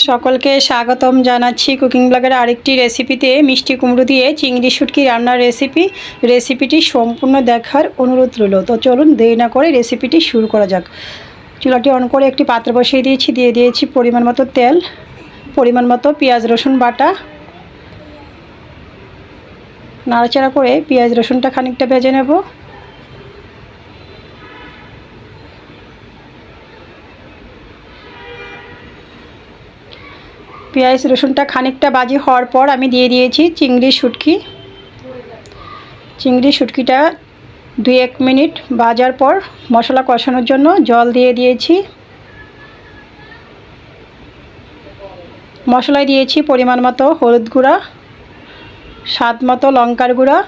সকলকে স্বাগতম জানাচ্ছি কুকিং ব্লগের আরেকটি রেসিপিতে মিষ্টি কুমড়ো দিয়ে চিংড়ি শুটকি রান্নার রেসিপিটি সম্পূর্ণ দেখার অনুরোধ রইল। তো চলুন দেরি না করে রেসিপিটি শুরু করা যাক। চুলাটি অন করে একটি পাত্র বসিয়ে দিয়ে দিয়েছি পরিমাণ মতো তেল, পরিমাণ মতো পেঁয়াজ রসুন বাটা। নাড়াচাড়া করে পেঁয়াজ রসুনটা খানিকটা ভেজে নেব। পেঁয়াজ রসুনটা খানিকটা ভাজি হওয়ার পর আমি দিয়ে দিয়েছি চিংড়ি শুটকিটা 2-1 মিনিট ভাজার পর মশলা কষানোর জন্য জল দিয়ে দিয়েছি। মশলায় দিয়েছি পরিমাণ মতো হলুদ গুঁড়া, স্বাদ মতো লঙ্কার গুঁড়া,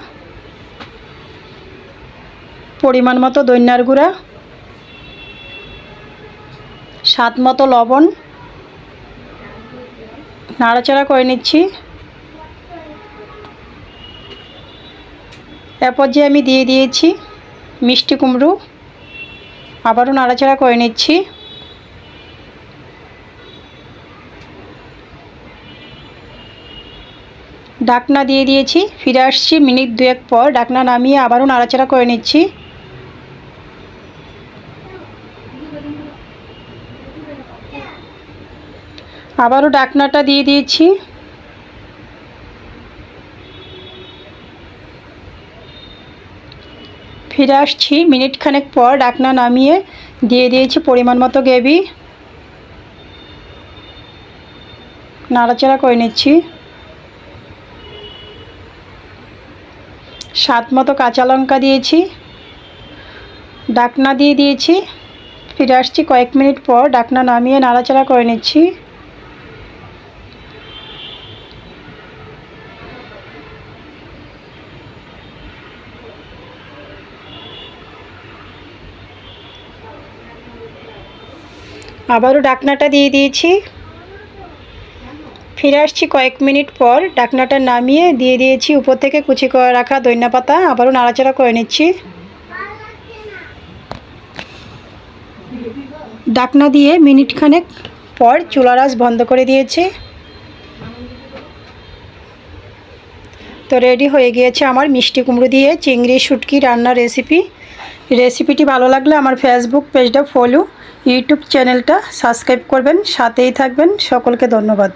পরিমাণ মতো ধনিয়ার গুঁড়া, স্বাদ মতো লবণ। নাড়াচাড়া করে নিচ্ছি। এরপর যে আমি দিয়ে দিয়েছি মিষ্টি কুমড়ো, আবারও নাড়াচাড়া করে নিচ্ছি। ঢাকনা দিয়ে দিয়েছি, ফিরে আসছি মিনিট 2-1 পর। ঢাকনা নামিয়ে আবারও নাড়াচাড়া করে নিচ্ছি। আবারও ঢাকনাটা দিয়ে দিয়েছি। ফিরে আসছি মিনিট খানেক পর। ঢাকনা নামিয়ে দিয়ে দিয়েছি পরিমাণ মতো গ্রেভি। নাড়াচাড়া করে নিচ্ছি। স্বাদ মতো কাঁচা লঙ্কা দিয়েছি। ঢাকনা দিয়ে দিয়েছি। ফিরে আসছি কয়েক মিনিট পর। ঢাকনা নামিয়ে নাড়াচাড়া করে নিচ্ছি। আবারও ঢাকনাটা দিয়ে দিয়েছি। ফিরে আসছি কয়েক মিনিট পর। ঢাকনাটা নামিয়ে দিয়ে দিয়েছি উপর থেকে কুচি করে রাখা ধনিয়া পাতা। আবারও নাড়াচাড়া করে নিচ্ছি। ঢাকনা দিয়ে মিনিট খানেক পর চুলার আঁচ বন্ধ করে দিয়েছি। তো রেডি হয়ে গিয়েছে আমার মিষ্টি কুমড়ো দিয়ে চিংড়ি শুটকি রান্নার রেসিপিটি ভালো লাগলে আমার ফেসবুক পেজটা ফলো, ইউটিউব চ্যানেলটা সাবস্ক্রাইব করবেন, সাথেই থাকবেন। সকলকে ধন্যবাদ।